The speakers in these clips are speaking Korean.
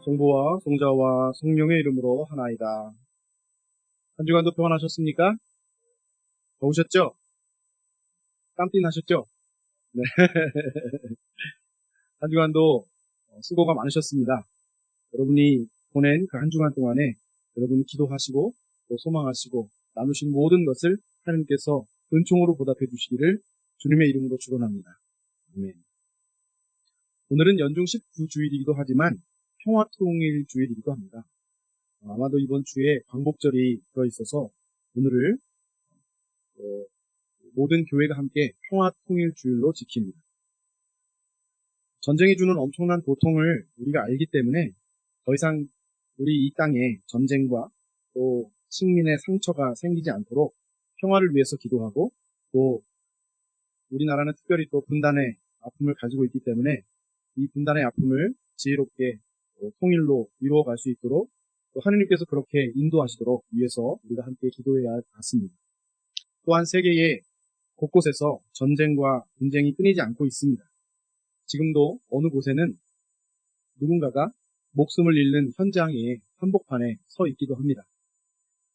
성부와 성자와 성령의 이름으로 하나이다. 한 주간도 평안하셨습니까? 더우셨죠? 땀띠 나셨죠? 네. 한 주간도 수고가 많으셨습니다. 여러분이 보낸 그 한 주간 동안에 여러분이 기도하시고 또 소망하시고 나누신 모든 것을 하나님께서 은총으로 보답해 주시기를 주님의 이름으로 축원합니다. 아멘. 오늘은 연중 19주일이기도 하지만 평화통일 주일이기도 합니다. 아마도 이번 주에 광복절이 들어있어서 오늘을 모든 교회가 함께 평화통일 주일로 지킵니다. 전쟁이 주는 엄청난 고통을 우리가 알기 때문에 더 이상 우리 이 땅에 전쟁과 또 식민의 상처가 생기지 않도록 평화를 위해서 기도하고 또 우리나라는 특별히 또 분단의 아픔을 가지고 있기 때문에 이 분단의 아픔을 지혜롭게 통일로 이루어갈 수 있도록 또 하느님께서 그렇게 인도하시도록 위해서 우리가 함께 기도해야 할 것 같습니다. 또한 세계의 곳곳에서 전쟁과 분쟁이 끊이지 않고 있습니다. 지금도 어느 곳에는 누군가가 목숨을 잃는 현장의 한복판에 서 있기도 합니다.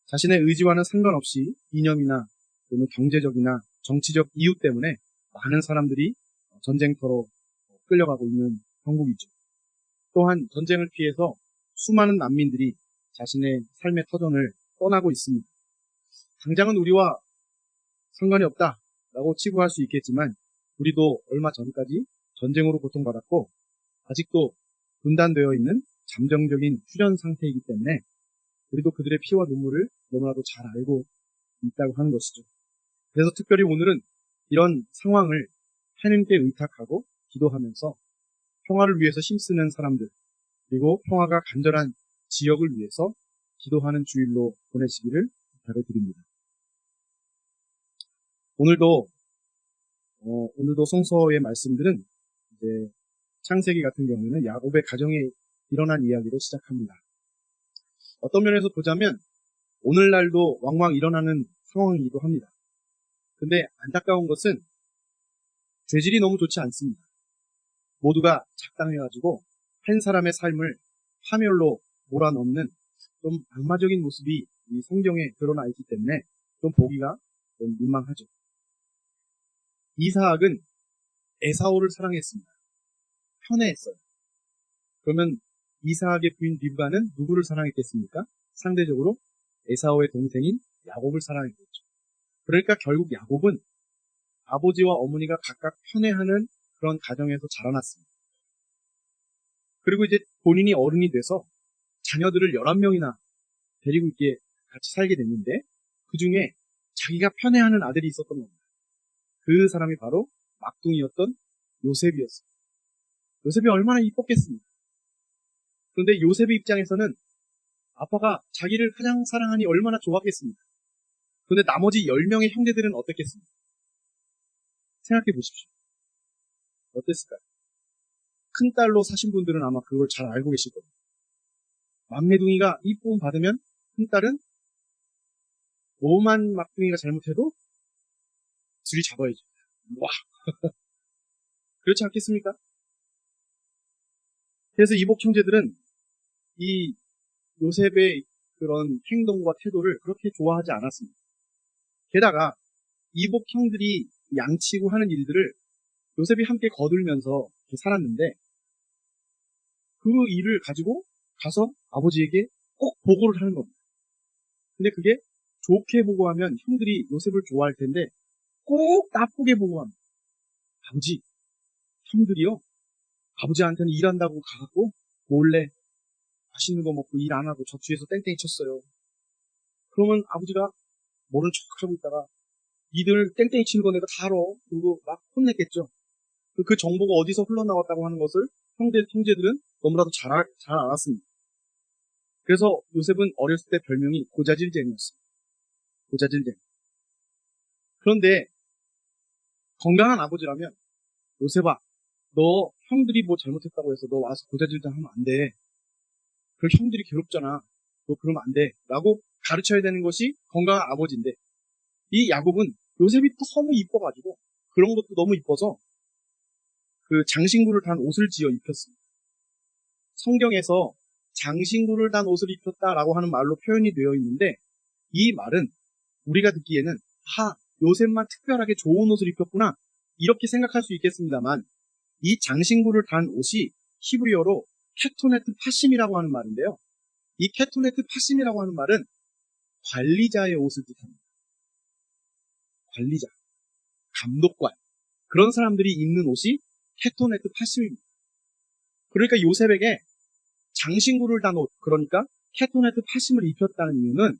자신의 의지와는 상관없이 이념이나 또는 경제적이나 정치적 이유 때문에 많은 사람들이 전쟁터로 끌려가고 있는 형국이죠. 또한 전쟁을 피해서 수많은 난민들이 자신의 삶의 터전을 떠나고 있습니다. 당장은 우리와 상관이 없다라고 치부할 수 있겠지만 우리도 얼마 전까지 전쟁으로 고통받았고 아직도 분단되어 있는 잠정적인 휴전 상태이기 때문에 우리도 그들의 피와 눈물을 너무나도 잘 알고 있다고 하는 것이죠. 그래서 특별히 오늘은 이런 상황을 하나님께 의탁하고 기도하면서 평화를 위해서 힘쓰는 사람들 그리고 평화가 간절한 지역을 위해서 기도하는 주일로 보내시기를 부탁을 드립니다. 오늘도 성서의 말씀들은 이제 창세기 같은 경우에는 야곱의 가정에 일어난 이야기로 시작합니다. 어떤 면에서 보자면 오늘날도 왕왕 일어나는 상황이기도 합니다. 근데 안타까운 것은 죄질이 너무 좋지 않습니다. 모두가 작당해가지고 한 사람의 삶을 파멸로 몰아넣는 좀 악마적인 모습이 이 성경에 드러나 있기 때문에 좀 보기가 좀 민망하죠. 이삭은 에사오를 사랑했습니다. 편애했어요. 그러면 이삭의 부인 리브가는 누구를 사랑했겠습니까? 상대적으로 에사오의 동생인 야곱을 사랑했겠죠. 그러니까 결국 야곱은 아버지와 어머니가 각각 편애하는 그런 가정에서 자라났습니다. 그리고 이제 본인이 어른이 돼서 자녀들을 11명이나 데리고 있게 같이 살게 됐는데 그 중에 자기가 편애하는 아들이 있었던 겁니다. 그 사람이 바로 막둥이였던 요셉이었어요. 요셉이 얼마나 이뻤겠습니까? 그런데 요셉의 입장에서는 아빠가 자기를 가장 사랑하니 얼마나 좋았겠습니까? 그런데 나머지 10명의 형제들은 어땠겠습니까? 생각해 보십시오. 어땠을까요? 큰딸로 사신 분들은 아마 그걸 잘 알고 계실 겁니다. 막내둥이가 이쁨 받으면 큰딸은 뭐만 막둥이가 잘못해도 줄이 잡아야죠. 와, 그렇지 않겠습니까? 그래서 이복 형제들은 이 요셉의 그런 행동과 태도를 그렇게 좋아하지 않았습니다. 게다가 이복 형들이 양치고 하는 일들을 요셉이 함께 거들면서 살았는데 그 일을 가지고 가서 아버지에게 꼭 보고를 하는 겁니다. 근데 그게 좋게 보고하면 형들이 요셉을 좋아할 텐데 꼭 나쁘게 보고합니다. 아버지, 형들이요 아버지한테는 일한다고 가갖고 몰래 맛있는 거 먹고 일 안 하고 저 뒤에서 땡땡이 쳤어요. 그러면 아버지가 모른 척하고 있다가 니들 땡땡이 치는 거 내가 다 알아. 그리고 막 혼냈겠죠. 그 정보가 어디서 흘러나왔다고 하는 것을 형제들은 너무나도 잘 알았습니다. 그래서 요셉은 어렸을 때 별명이 고자질쟁이였습니다. 고자질쟁이. 그런데 건강한 아버지라면 요셉아, 너 형들이 뭐 잘못했다고 해서 너 와서 고자질쟁 하면 안 돼. 그 형들이 괴롭잖아. 너 그러면 안 돼. 라고 가르쳐야 되는 것이 건강한 아버지인데 이 야곱은 요셉이 너무 이뻐가지고 그런 것도 너무 이뻐서 그 장신구를 단 옷을 지어 입혔습니다. 성경에서 장신구를 단 옷을 입혔다라고 하는 말로 표현이 되어 있는데, 이 말은 우리가 듣기에는 요셉만 특별하게 좋은 옷을 입혔구나 이렇게 생각할 수 있겠습니다만, 이 장신구를 단 옷이 히브리어로 케토네트 파심이라고 하는 말인데요. 이 케토네트 파심이라고 하는 말은 관리자의 옷을 뜻합니다. 관리자, 감독관, 그런 사람들이 입는 옷이 케토네트 파심입니다. 그러니까 요셉에게 장신구를 단 옷, 그러니까 케토네트 파심을 입혔다는 이유는,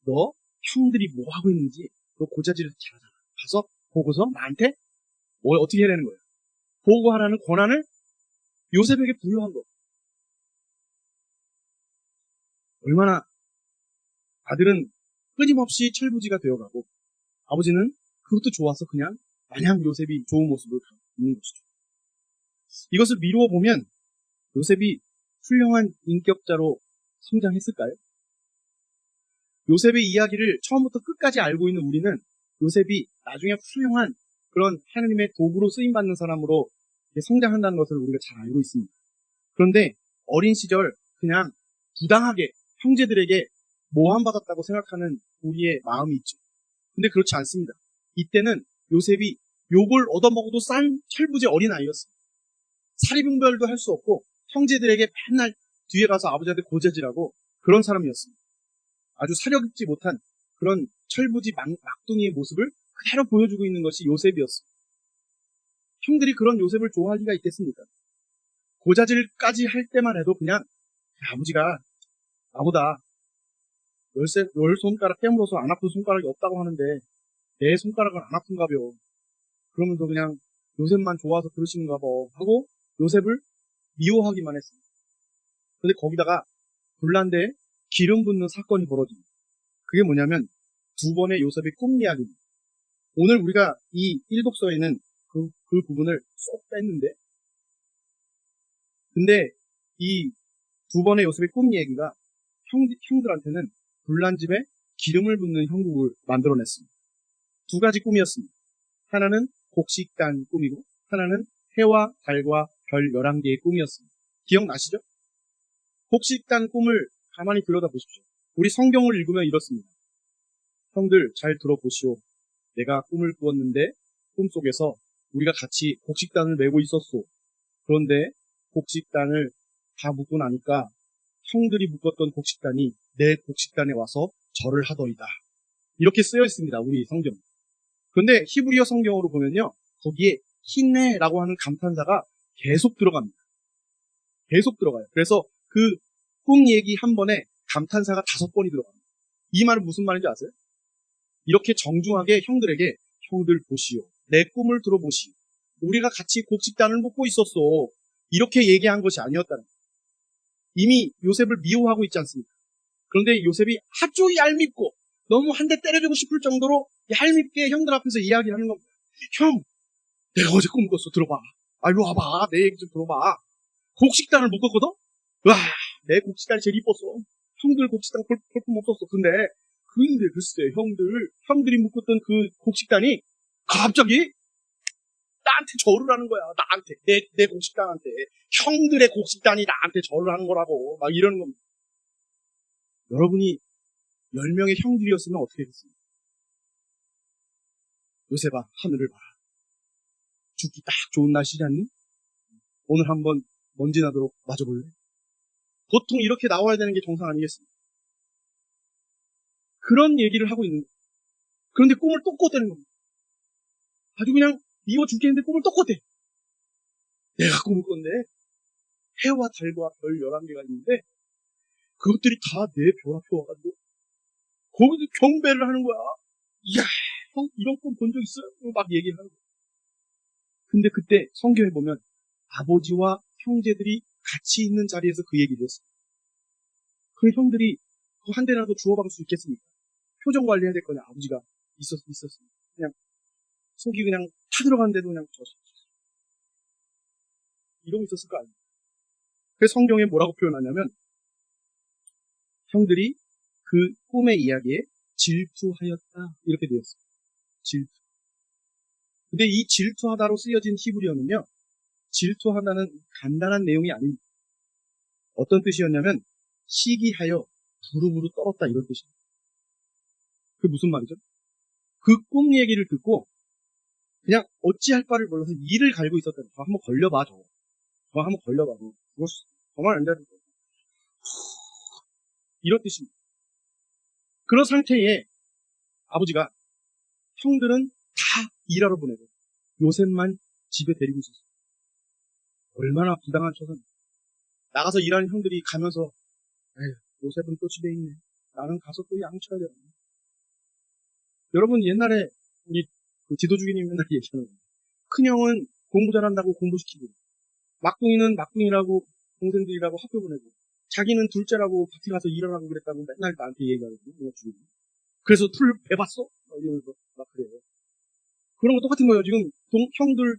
너 형들이 뭐 하고 있는지 너 고자질을 잘하잖아. 가서 보고서 나한테 어떻게 해야 되는 거예요? 보고하라는 권한을 요셉에게 부여한 거. 얼마나 아들은 끊임없이 철부지가 되어가고, 아버지는 그것도 좋아서 그냥 마냥 요셉이 좋은 모습을 입는 것이죠. 이것을 미루어 보면 요셉이 훌륭한 인격자로 성장했을까요? 요셉의 이야기를 처음부터 끝까지 알고 있는 우리는 요셉이 나중에 훌륭한 그런 하나님의 도구로 쓰임받는 사람으로 성장한다는 것을 우리가 잘 알고 있습니다. 그런데 어린 시절 그냥 부당하게 형제들에게 모함받았다고 생각하는 우리의 마음이 있죠. 근데 그렇지 않습니다. 이때는 요셉이 욕을 얻어먹어도 싼 철부지 어린아이였어요. 사리분별도 할 수 없고 형제들에게 맨날 뒤에 가서 아버지한테 고재질하고 그런 사람이었습니다. 아주 사려 깊지 못한 그런 철부지 막둥이의 모습을 그대로 보여주고 있는 것이 요셉이었습니다. 형들이 그런 요셉을 좋아할 리가 있겠습니까? 고자질까지 할 때만 해도 그냥 아버지가 나보다 열 손가락 깨물어서 안 아픈 손가락이 없다고 하는데 내 손가락은 안 아픈가벼. 그러면서 그냥 요셉만 좋아서 그러시는가 봐 하고 요셉을 미워하기만 했습니다. 근데 거기다가 불난데 기름 붓는 사건이 벌어집니다. 그게 뭐냐면 두 번의 요셉의 꿈 이야기입니다. 오늘 우리가 이 일독서에는 그 부분을 쏙 뺐는데, 근데 이 두 번의 요셉의 꿈 얘기가 형들한테는 불난 집에 기름을 붓는 형국을 만들어냈습니다. 두 가지 꿈이었습니다. 하나는 곡식단 꿈이고 하나는 해와 달과 별 11개의 꿈이었습니다. 기억나시죠? 곡식단 꿈을 가만히 들여다보십시오. 우리 성경을 읽으면 이렇습니다. 형들 잘 들어보시오. 내가 꿈을 꾸었는데 꿈속에서 우리가 같이 곡식단을 메고 있었소. 그런데 곡식단을 다 묶고 나니까 형들이 묶었던 곡식단이 내 곡식단에 와서 절을 하더이다. 이렇게 쓰여 있습니다. 우리 성경. 그런데 히브리어 성경으로 보면요. 거기에 히네라고 하는 감탄사가 계속 들어갑니다. 계속 들어가요. 그래서 그 꿈 얘기 한 번에 감탄사가 5번이 들어갑니다. 이 말은 무슨 말인지 아세요? 이렇게 정중하게 형들에게 형들 보시오. 내 꿈을 들어보시오. 우리가 같이 곡식단을 묶고 있었어. 이렇게 얘기한 것이 아니었다는 거예요. 이미 요셉을 미워하고 있지 않습니까? 그런데 요셉이 아주 얄밉고 너무 한 대 때려주고 싶을 정도로 얄밉게 형들 앞에서 이야기하는 겁니다. 형, 내가 어제 꿈 꿨어. 들어봐. 이리 와봐. 내 얘기 좀 들어봐. 곡식단을 묶었거든? 와, 내 곡식단이 제일 이뻤어. 형들 곡식단 볼품 없었어. 근데 글쎄, 형들이 묶었던 그 곡식단이 갑자기 나한테 절을 하는 거야. 나한테. 내 곡식단한테. 형들의 곡식단이 나한테 절을 하는 거라고. 막 이러는 겁니다. 여러분이 10명의 형들이었으면 어떻게 했습니까? 요셉아, 하늘을 봐라. 죽기 딱 좋은 날씨지 않니? 오늘 한번 먼지 나도록 맞아볼래? 보통 이렇게 나와야 되는 게 정상 아니겠습니까? 그런 얘기를 하고 있는 거예요. 그런데 꿈을 또 꿨다는 겁니다. 아주 그냥 미워 죽겠는데 꿈을 또 꿨대. 내가 꿈을 꿨는데 해와 달과 별 11개가 있는데 그것들이 다 내 별 앞에 와가지고 거기서 경배를 하는 거야. 이야, 형 이런 꿈 본 적 있어요? 막 얘기를 하는 거야. 근데 그때 성경에 보면 아버지와 형제들이 같이 있는 자리에서 그 얘기를 했어요. 그 형들이 그 한 대라도 주워박을 수 있겠습니까? 표정 관리해야 될 거냐. 아버지가 있었습니다. 그냥 속이 그냥 타들어가는데도 그냥 이러고 있었을 거 아니에요. 그래서 성경에 뭐라고 표현하냐면 형들이 그 꿈의 이야기에 질투하였다 이렇게 되어 있어요. 질투. 근데 이 질투하다로 쓰여진 히브리어는요. 질투하다는 간단한 내용이 아닙니다. 어떤 뜻이었냐면 시기하여 부르부르 떨었다 이런 뜻이에요. 그게 무슨 말이죠? 그 꿈 얘기를 듣고 그냥 어찌할 바를 몰라서 이를 갈고 있었다. 저 한번 걸려봐, 저거. 저거 한번 걸려봐. 그거 정말 안 되는 거예요. 이런 뜻입니다. 그런 상태에 아버지가 형들은 다 일하러 보내고 요셉만 집에 데리고 있었어요. 얼마나 부당한 처사입니까? 나가서 일하는 형들이 가면서 에휴, 요셉은 또 집에 있네. 나는 가서 또 양쳐야 되나. 여러분 옛날에 우리 그 지도주기님이 맨날 얘기하는 거예요. 큰형은 공부 잘한다고 공부시키고 막둥이는 막둥이라고 동생들이라고 학교 보내고 자기는 둘째라고 밭에 가서 일하라고 그랬다고 맨날 나한테 얘기하거든요. 그래서 풀 배봤어? 이러면서 막 그래요. 그런 거 똑같은 거예요. 지금 형들은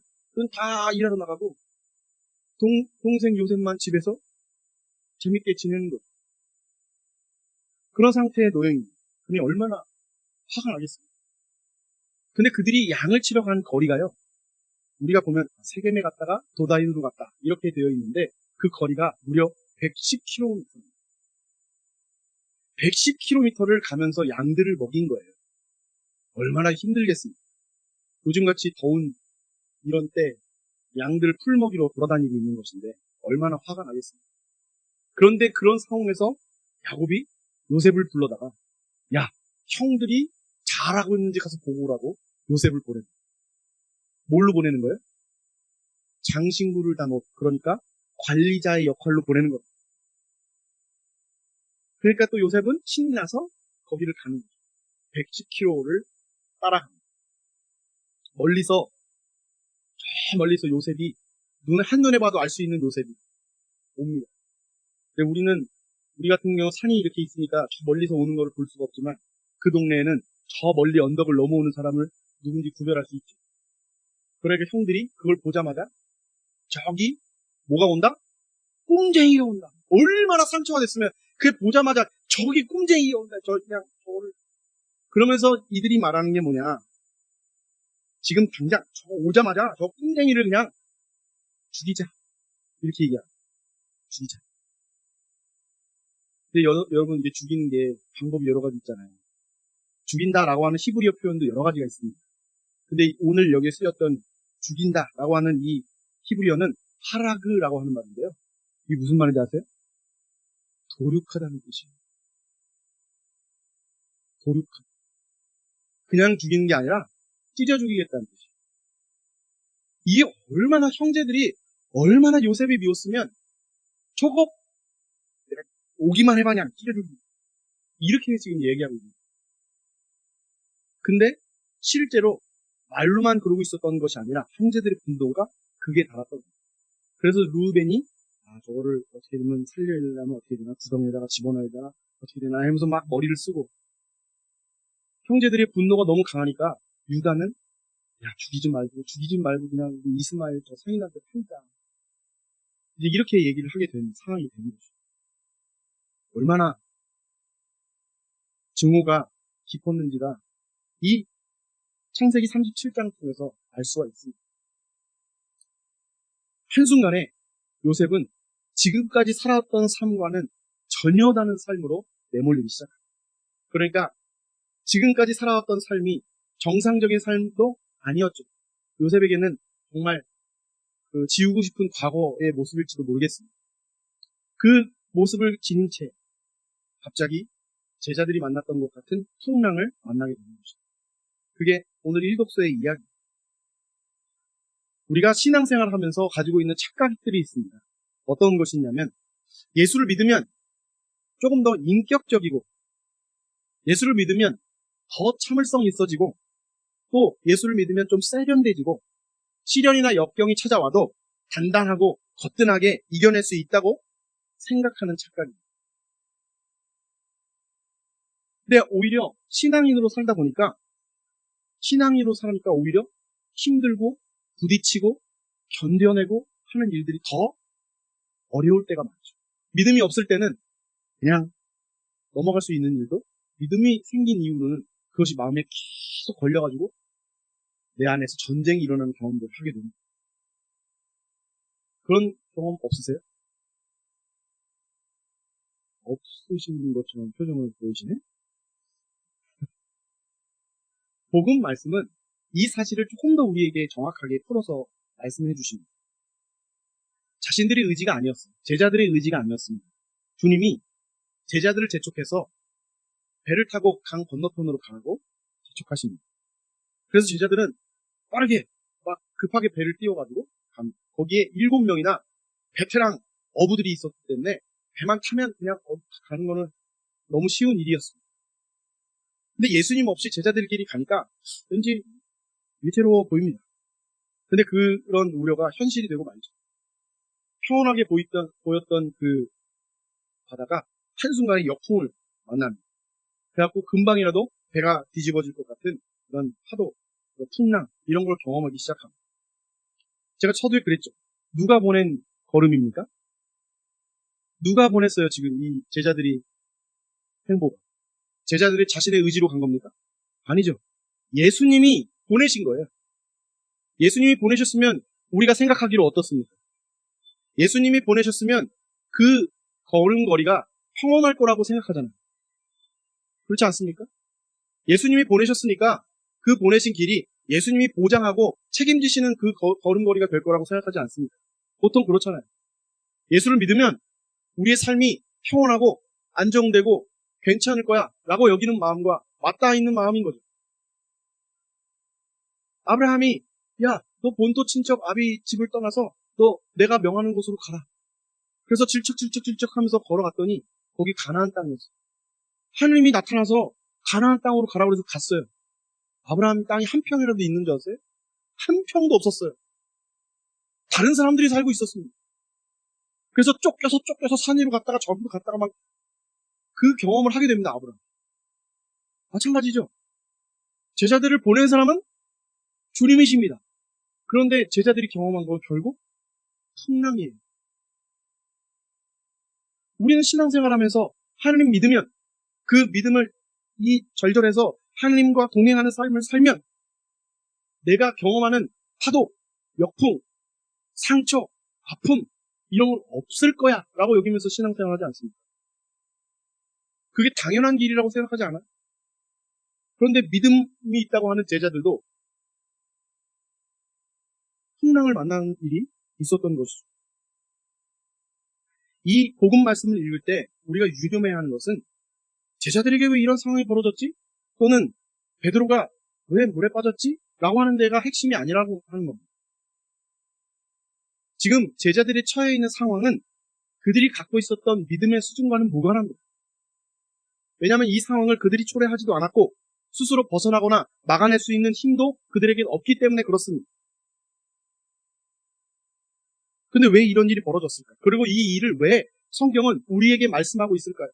다 일하러 나가고 동생 요셉만 집에서 재밌게 지내는 거예요. 그런 상태의 노예입니다. 그니 얼마나 화가 나겠습니까? 근데 그들이 양을 치러 간 거리가요. 우리가 보면 세겜에 갔다가 도다인으로 갔다 이렇게 되어 있는데 그 거리가 무려 110km. 110km를 가면서 양들을 먹인 거예요. 얼마나 힘들겠습니까? 요즘같이 더운 이런 때 양들 풀 먹이로 돌아다니고 있는 것인데 얼마나 화가 나겠습니까? 그런데 그런 상황에서 야곱이 요셉을 불러다가 야, 형들이 잘하고 있는지 가서 보고 오라고 요셉을 보내는 거예요. 뭘로 보내는 거예요? 장신구를 담아, 그러니까 관리자의 역할로 보내는 거예요. 그러니까 또 요셉은 신이 나서 거기를 가는 거죠. 110km를 따라갑니다. 멀리서 요셉이 한눈에 봐도 알 수 있는 요셉이 옵니다. 근데 우리 같은 경우 산이 이렇게 있으니까 저 멀리서 오는 걸 볼 수가 없지만 그 동네에는 저 멀리 언덕을 넘어오는 사람을 누군지 구별할 수 있죠. 그러니까 형들이 그걸 보자마자 저기 뭐가 온다? 꼼쟁이가 온다. 얼마나 상처가 됐으면 그게 보자마자 저기 꼼쟁이가 온다. 그냥 저를 그러면서 이들이 말하는 게 뭐냐? 지금 당장 저 오자마자 저 꼼쟁이를 그냥 죽이자. 이렇게 얘기해요. 죽이자. 근데 여러분 이게 죽이는 게 방법이 여러 가지 있잖아요. 죽인다라고 하는 히브리어 표현도 여러 가지가 있습니다. 근데 오늘 여기에 쓰였던 죽인다라고 하는 이 히브리어는 하라그라고 하는 말인데요. 이게 무슨 말인지 아세요? 도륙하다는 뜻이에요. 도륙하다. 그냥 죽이는 게 아니라 찢어 죽이겠다는 뜻이에요. 이게 얼마나 형제들이 얼마나 요셉이 미웠으면 저거 오기만 해봐 그냥 찢어 죽이기. 이렇게 지금 얘기하고 있는 거예요. 근데 실제로 말로만 그러고 있었던 것이 아니라 형제들의 분노가 그게 달았던 거예요. 그래서 루벤이 저거를 어떻게 되면 살려내려면 어떻게 되나 구덩이에다가 집어넣어야 되나 어떻게 되나 하면서 막 머리를 쓰고 형제들의 분노가 너무 강하니까 유다는 야 죽이지 말고 그냥 우리 이스마엘 저 상인한테 팔자. 이제 이렇게 얘기를 하게 된 상황이 되는 거죠. 얼마나 증오가 깊었는지가 이 창세기 37장 통해서 알 수가 있습니다. 한순간에 요셉은 지금까지 살았던 삶과는 전혀 다른 삶으로 내몰리기 시작합니다. 그러니까 지금까지 살아왔던 삶이 정상적인 삶도 아니었죠. 요셉에게는 정말 지우고 싶은 과거의 모습일지도 모르겠습니다. 그 모습을 지닌 채 갑자기 제자들이 만났던 것 같은 풍랑을 만나게 되는 것입니다. 그게 오늘 일독서의 이야기입니다. 우리가 신앙생활을 하면서 가지고 있는 착각들이 있습니다. 어떤 것이냐면 예수를 믿으면 조금 더 인격적이고 예수를 믿으면 더 참을성이 있어지고 또 예수를 믿으면 좀 세련돼지고 시련이나 역경이 찾아와도 단단하고 거뜬하게 이겨낼 수 있다고 생각하는 착각입니다. 근데 오히려 신앙인으로 살다 보니까 오히려 힘들고 부딪히고 견뎌내고 하는 일들이 더 어려울 때가 많죠. 믿음이 없을 때는 그냥 넘어갈 수 있는 일도 믿음이 생긴 이유는 그것이 마음에 계속 걸려가지고 내 안에서 전쟁이 일어나는 경험들을 하게 됩니다. 그런 경험 없으세요? 없으신 것처럼 표정을 보이시네? 복음 말씀은 이 사실을 조금 더 우리에게 정확하게 풀어서 말씀해 주십니다. 자신들의 의지가 아니었어요. 제자들의 의지가 아니었습니다. 주님이 제자들을 재촉해서 배를 타고 강 건너편으로 가라고 재촉하십니다. 그래서 제자들은 빠르게 막 급하게 배를 띄워가지고 거기에 7명이나 베테랑 어부들이 있었기 때문에 배만 타면 그냥 가는 거는 너무 쉬운 일이었습니다. 근데 예수님 없이 제자들끼리 가니까 왠지 위태로워 보입니다. 근데 그런 우려가 현실이 되고 말이죠. 평온하게 보였던 그 바다가 한순간에 역풍을 만납니다. 그래갖고 금방이라도 배가 뒤집어질 것 같은 그런 파도, 풍랑 이런 걸 경험하기 시작합니다. 제가 서두에 그랬죠. 누가 보낸 걸음입니까? 누가 보냈어요 지금 이 제자들이 행보가? 제자들이 자신의 의지로 간 겁니까? 아니죠. 예수님이 보내신 거예요. 예수님이 보내셨으면 우리가 생각하기로 어떻습니까? 예수님이 보내셨으면 그 걸음걸이가 평온할 거라고 생각하잖아요. 그렇지 않습니까? 예수님이 보내셨으니까 그 보내신 길이 예수님이 보장하고 책임지시는 그 걸음걸이가 될 거라고 생각하지 않습니까? 보통 그렇잖아요. 예수를 믿으면 우리의 삶이 평온하고 안정되고 괜찮을 거야 라고 여기는 마음과 맞닿아 있는 마음인 거죠. 아브라함이 야, 너 본토 친척 아비 집을 떠나서 너 내가 명하는 곳으로 가라. 그래서 질척질척 하면서 걸어갔더니 거기 가나안 땅이었어요. 하느님이 나타나서 가나안 땅으로 가라고 해서 갔어요. 아브라함 땅이 한 평이라도 있는 줄 아세요? 한 평도 없었어요. 다른 사람들이 살고 있었습니다. 그래서 쫓겨서 산 위로 갔다가 저기로 갔다가 막 그 경험을 하게 됩니다. 아브라함. 마찬가지죠. 제자들을 보낸 사람은 주님이십니다. 그런데 제자들이 경험한 건 결국 풍랑이에요. 우리는 신앙생활하면서 하나님 믿으면 그 믿음을 이 절절해서 하나님과 동행하는 삶을 살면 내가 경험하는 파도, 역풍, 상처, 아픔 이런 건 없을 거야 라고 여기면서 신앙생활하지 않습니까? 그게 당연한 길이라고 생각하지 않아요? 그런데 믿음이 있다고 하는 제자들도 풍랑을 만나는 일이 있었던 것이죠. 이 복음 말씀을 읽을 때 우리가 유념해야 하는 것은 제자들에게 왜 이런 상황이 벌어졌지? 또는 베드로가 왜 물에 빠졌지? 라고 하는 데가 핵심이 아니라고 하는 겁니다. 지금 제자들이 처해 있는 상황은 그들이 갖고 있었던 믿음의 수준과는 무관한 겁니다. 왜냐하면 이 상황을 그들이 초래하지도 않았고 스스로 벗어나거나 막아낼 수 있는 힘도 그들에게 없기 때문에 그렇습니다. 근데 왜 이런 일이 벌어졌을까? 그리고 이 일을 왜 성경은 우리에게 말씀하고 있을까요?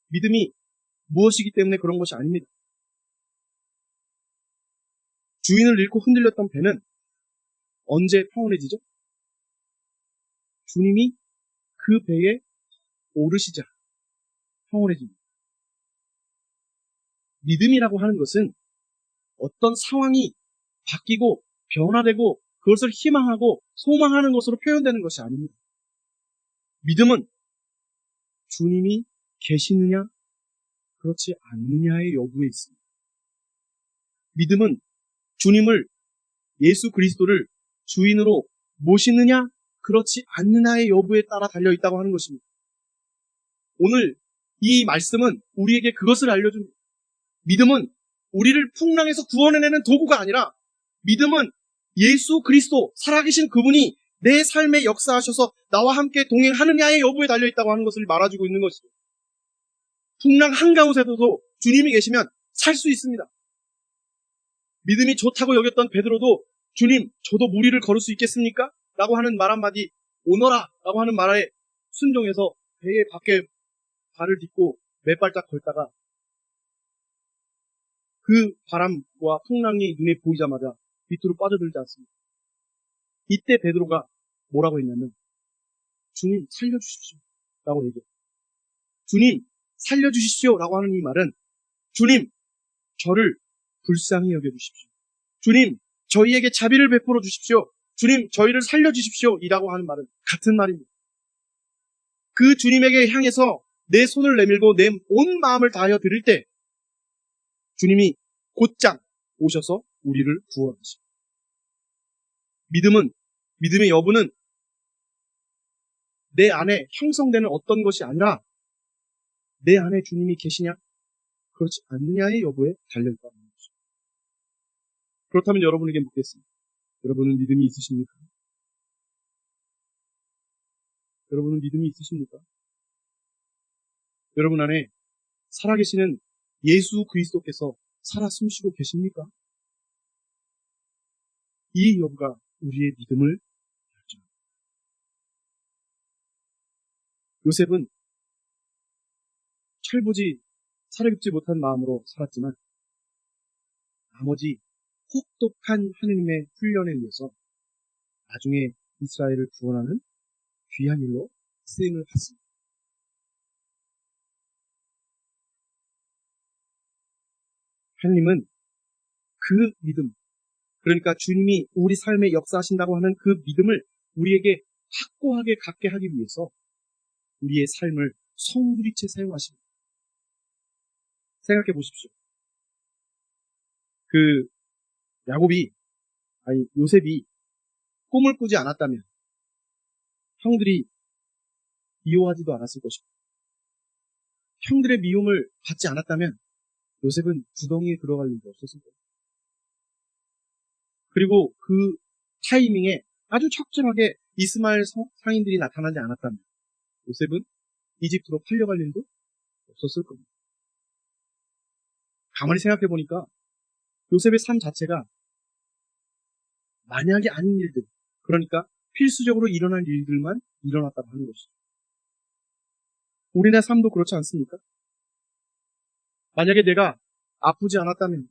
믿음이 무엇이기 때문에 그런 것이 아닙니다. 주인을 잃고 흔들렸던 배는 언제 평온해지죠? 주님이 그 배에 오르시자 평온해집니다. 믿음이라고 하는 것은 어떤 상황이 바뀌고 변화되고 그것을 희망하고 소망하는 것으로 표현되는 것이 아닙니다. 믿음은 주님이 계시느냐 그렇지 않느냐의 여부에 있습니다. 믿음은 주님을 예수 그리스도를 주인으로 모시느냐 그렇지 않느냐의 여부에 따라 달려있다고 하는 것입니다. 오늘 이 말씀은 우리에게 그것을 알려줍니다. 믿음은 우리를 풍랑에서 구원해내는 도구가 아니라 믿음은 예수 그리스도 살아계신 그분이 내 삶에 역사하셔서 나와 함께 동행하느냐의 여부에 달려있다고 하는 것을 말해주고 있는 것이죠. 풍랑 한가운데서도 주님이 계시면 살 수 있습니다. 믿음이 좋다고 여겼던 베드로도 주님 저도 무리를 걸을 수 있겠습니까? 라고 하는 말 한마디 오너라 라고 하는 말에 순종해서 배의 밖에 발을 딛고 몇 발짝 걸다가 그 바람과 풍랑이 눈에 보이자마자 밑으로 빠져들지 않습니다. 이때 베드로가 뭐라고 했냐면 주님 살려주십시오 라고 얘기해요. 주님 살려주십시오 라고 하는 이 말은 주님 저를 불쌍히 여겨주십시오. 주님 저희에게 자비를 베풀어 주십시오. 주님 저희를 살려주십시오 이라고 하는 말은 같은 말입니다. 그 주님에게 향해서 내 손을 내밀고 내 온 마음을 다하여 드릴 때 주님이 곧장 오셔서 우리를 구원하십니다. 믿음의 여부는 내 안에 형성되는 어떤 것이 아니라 내 안에 주님이 계시냐, 그렇지 않느냐의 여부에 달려있다는 것입니다. 그렇다면 여러분에게 묻겠습니다. 여러분은 믿음이 있으십니까? 여러분은 믿음이 있으십니까? 여러분 안에 살아계시는 예수 그리스도께서 살아 숨쉬고 계십니까? 이 여부가 우리의 믿음을 결정합니다. 요셉은 철부지 살아있지 못한 마음으로 살았지만 나머지 혹독한 하느님의 훈련에 의해서 나중에 이스라엘을 구원하는 귀한 일로 쓰임을 받습니다. 하느님은 그 믿음, 그러니까 주님이 우리 삶에 역사하신다고 하는 그 믿음을 우리에게 확고하게 갖게 하기 위해서 우리의 삶을 송두리째 사용하십니다. 생각해 보십시오. 요셉이 꿈을 꾸지 않았다면 형들이 미워하지도 않았을 것입니다. 형들의 미움을 받지 않았다면 요셉은 구덩이에 들어갈 일도 없었을 거예요. 그리고 그 타이밍에 아주 적절하게 이스마엘 상인들이 나타나지 않았다면 요셉은 이집트로 팔려갈 일도 없었을 겁니다. 가만히 생각해 보니까 요셉의 삶 자체가 만약이 아닌 일들, 그러니까 필수적으로 일어날 일들만 일어났다고 하는 것이죠. 우리네 삶도 그렇지 않습니까? 만약에 내가 아프지 않았다면,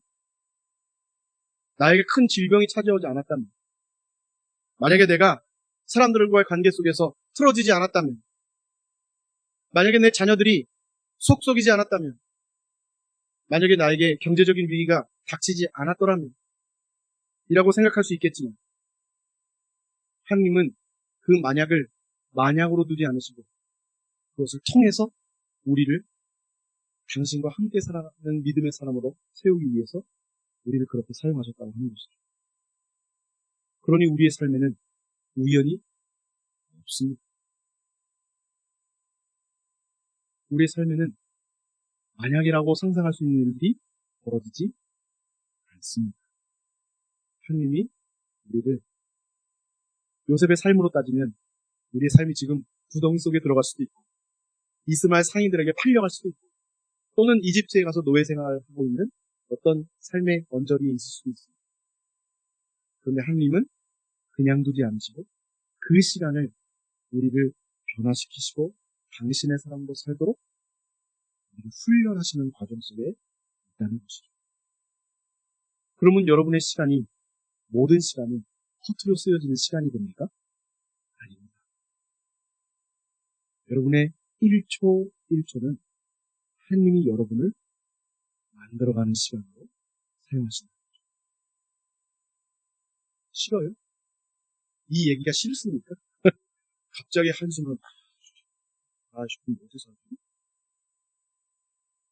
나에게 큰 질병이 찾아오지 않았다면, 만약에 내가 사람들과의 관계 속에서 틀어지지 않았다면, 만약에 내 자녀들이 속썩이지 않았다면, 만약에 나에게 경제적인 위기가 닥치지 않았더라면 이라고 생각할 수 있겠지만 하나님은 그 만약을 만약으로 두지 않으시고 그것을 통해서 우리를 당신과 함께 살아가는 믿음의 사람으로 세우기 위해서 우리를 그렇게 사용하셨다고 하는 것이죠. 그러니 우리의 삶에는 우연이 없습니다. 우리의 삶에는 만약이라고 상상할 수 있는 일들이 벌어지지 않습니다. 하나님이 우리를 요셉의 삶으로 따지면 우리의 삶이 지금 구덩이 속에 들어갈 수도 있고 이스마엘 상인들에게 팔려갈 수도 있고 또는 이집트에 가서 노예 생활을 하고 있는 어떤 삶의 언저리에 있을 수도 있습니다. 그런데 하나님은 그냥 두지 않으시고 그 시간을 우리를 변화시키시고 당신의 사람으로 살도록 우리를 훈련하시는 과정 속에 있다는 것이죠. 그러면 여러분의 시간이 모든 시간이 허투루 쓰여지는 시간이 됩니까? 아닙니다. 여러분의 1초 1초는 하나님이 여러분을 만들어가는 시간으로 사용하신다. 싫어요? 이 얘기가 싫습니까? 갑자기 한숨을 싶으면 어디서 하지?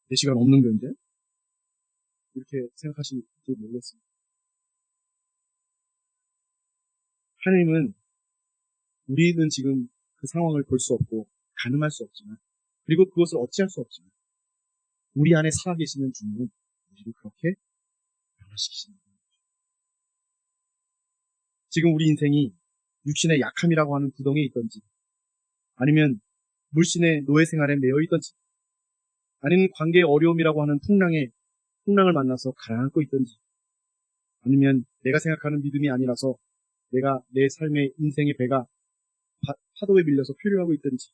내 시간 없는 게 이제? 이렇게 생각하실지 모르겠습니다. 하나님은 우리는 지금 그 상황을 볼 수 없고 가늠할 수 없지만 그리고 그것을 어찌할 수 없지만 우리 안에 살아계시는 주님은 우리를 그렇게 변화시키신다. 지금 우리 인생이 육신의 약함이라고 하는 구덩이에 있던지 아니면 물신의 노예 생활에 매여 있던지 아니면 관계의 어려움이라고 하는 풍랑을 만나서 가라앉고 있던지 아니면 내가 생각하는 믿음이 아니라서 내가 내 삶의 인생의 배가 파도에 밀려서 표류하고 있던지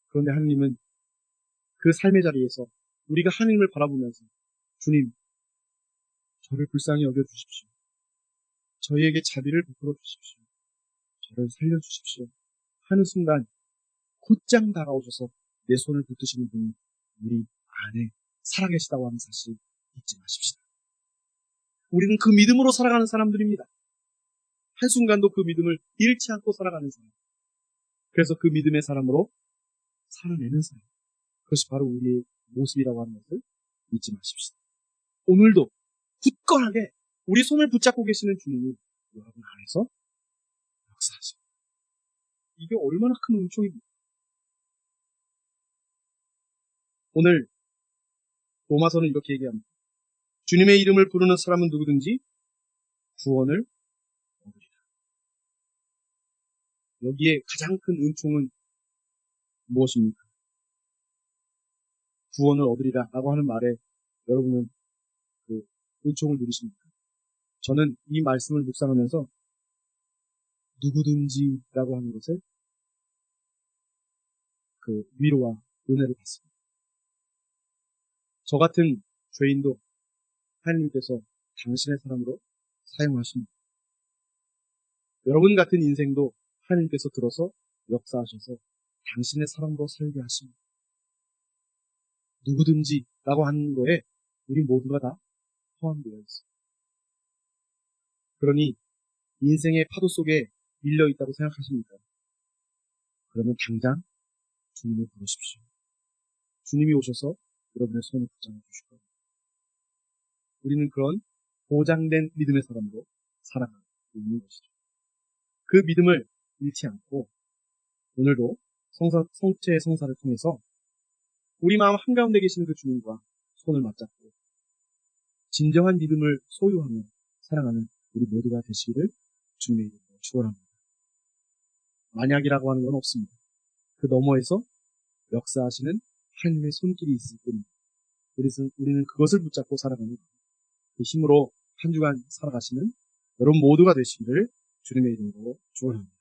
그런데 하나님은 그 삶의 자리에서 우리가 하나님을 바라보면서 주님 저를 불쌍히 여겨주십시오. 저희에게 자비를 베풀어 주십시오. 저를 살려주십시오. 하는 순간 곧장 다가오셔서 내 손을 붙드시는 분이 우리 안에 살아계시다고 하는 사실 잊지 마십시다. 우리는 그 믿음으로 살아가는 사람들입니다. 한순간도 그 믿음을 잃지 않고 살아가는 사람. 그래서 그 믿음의 사람으로 살아내는 사람. 그것이 바로 우리의 모습이라고 하는 것을 잊지 마십시오. 오늘도 굳건하게 우리 손을 붙잡고 계시는 주님이 여러분 안에서 역사하십니다. 이게 얼마나 큰 은총입니까? 오늘 로마서는 이렇게 얘기합니다. 주님의 이름을 부르는 사람은 누구든지 구원을 얻으리라. 여기에 가장 큰 은총은 무엇입니까? 구원을 얻으리라 라고 하는 말에 여러분은 그 은총을 누리십니까? 저는 이 말씀을 묵상하면서 누구든지라고 하는 것을 그 위로와 은혜를 받습니다. 저 같은 죄인도 하나님께서 당신의 사람으로 사용하십니다. 여러분 같은 인생도 하나님께서 들어서 역사하셔서 당신의 사람으로 살게 하십니다. 누구든지라고 하는 거에 우리 모두가 다 포함되어 있습니다. 그러니 인생의 파도 속에 밀려 있다고 생각하십니까? 그러면 당장 주님을 부르십시오. 주님이 오셔서 여러분의 손을 붙잡아 주실 겁니다. 우리는 그런 보장된 믿음의 사람으로 살아가고 있는 것이죠. 그 믿음을 잃지 않고 오늘도 성체의 성사를 통해서 우리 마음 한가운데 계시는 그 주님과 손을 맞잡고 진정한 믿음을 소유하며 사랑하는 우리 모두가 되시기를 주님의 이름으로 축원합니다. 만약이라고 하는 건 없습니다. 그 너머에서 역사하시는 하나님의 손길이 있을 뿐입니다. 우리는 그것을 붙잡고 살아가는 그 힘으로 한 주간 살아가시는 여러분 모두가 되시기를 주님의 이름으로 축원합니다.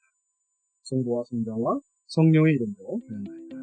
성부와 성자와 성령의 이름으로 기도합니다.